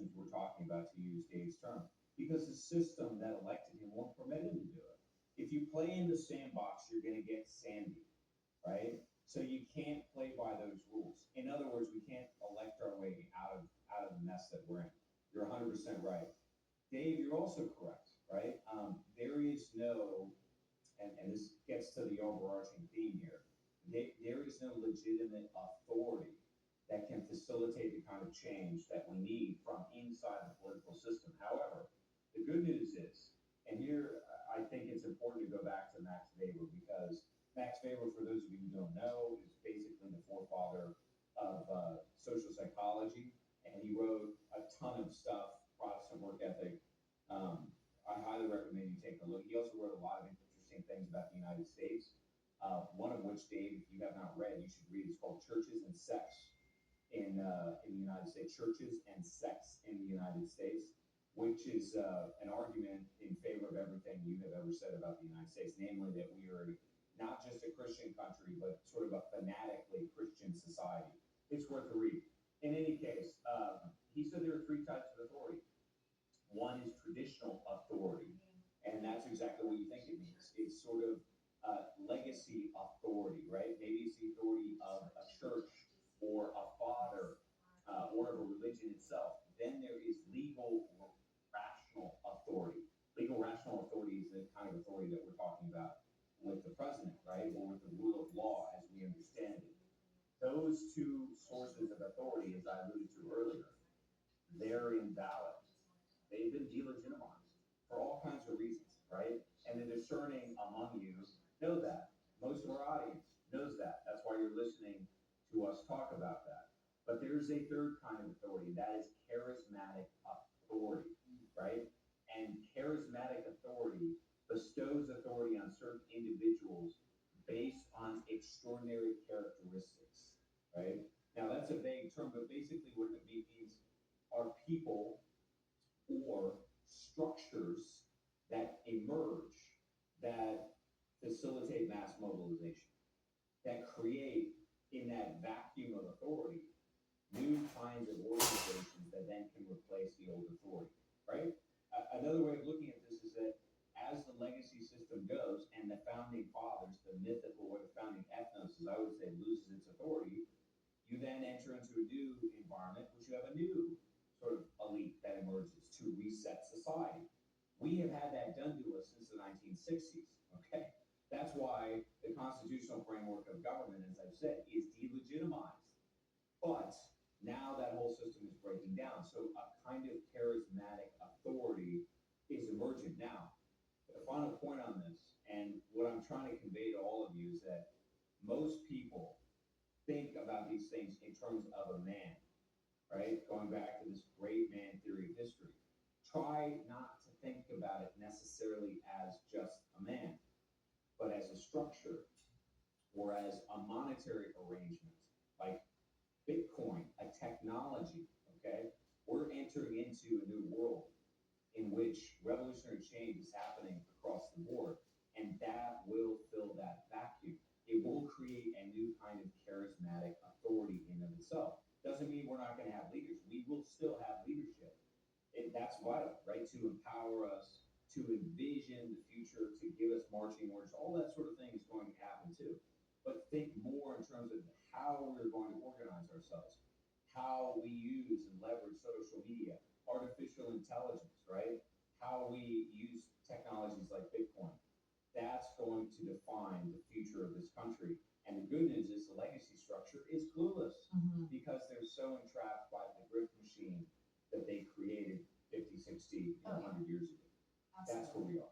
politicians we're talking about, to use Dave's term, because the system that elected him won't permit him to do it. If you play in the sandbox, you're going to get sandy, right? So you can't play by those rules. In other words, we can't elect our way out of the mess that we're in. You're 100% right. Dave, you're also correct, right? There is no, and this gets to the overarching theme here, there is no legitimate authority that can facilitate the kind of change that we need from inside the political system. However, the good news is, and here I think it's important to go back to Max Weber, because Max Weber, for those of you who don't know, is basically the forefather of social psychology, and he wrote a ton of stuff, Protestant work ethic. I highly recommend you take a look. He also wrote a lot of interesting things about the United States. One of which, Dave, if you have not read, you should read. It's called Churches and Sex in the United States. Churches and Sex in the United States, which is an argument in favor of everything you have ever said about the United States, namely that we are not just a Christian country, but sort of a fanatically Christian society. It's worth a read. In any case, he said there are three types of authority. One is traditional authority, and that's exactly what you think it means. It's sort of legacy authority, right? Maybe it's the authority of a church or a father or of a religion itself. Then there is legal rational authority. Legal rational authority is the kind of authority that we're talking about with the president, right? Or with the rule of law as we understand it. Those two sources of authority, as I alluded to earlier, they're invalid. They've been delegitimized for all kinds of reasons, right? And the discerning among you know that. Most of our audience knows that. That's why you're listening to us talk about that. But there's a third kind of authority, that is charismatic authority, right? And charismatic authority bestows authority on certain individuals based on extraordinary characteristics, right? Now, that's a vague term, but basically what it means are people or structures that emerge that facilitate mass mobilization, that create in that vacuum of authority new kinds of organizations that then can replace the old authority, right? Another way of looking at this is that as the legacy system goes and the founding fathers, the mythical or the founding ethnos, as I would say, loses its authority, you then enter into a new environment, which you have a new sort of elite that emerges to reset society. We have had that done to us since the 1960s, okay? That's why the constitutional framework of government, as I've said, is delegitimized. But now that whole system is breaking down. So a kind of charismatic authority is emerging. Now, the final point on this, and what I'm trying to convey to all of you, is that most people think about these things in terms of a man, right? Going back to this great man theory of history. Try not to think about it necessarily as just a man, but as a structure or as a monetary arrangement, like Bitcoin, a technology, okay? We're entering into a new world in which revolutionary change is happening across the board, and that will fill that vacuum. It will create a new kind of charismatic authority in and of itself. Doesn't mean we're not going to have leaders. We will still have leadership. That's vital, right? To empower us, to envision the future, to give us marching orders. All that sort of thing is going to happen too. But think more in terms of how we're going to organize ourselves, how we use and leverage social media, artificial intelligence, right? How we use technologies like Bitcoin. That's going to define the future of this country. And the good news is the legacy structure is clueless because they're so entrapped by the grift machine that they created 50, 60, 100 years ago. That's where we are.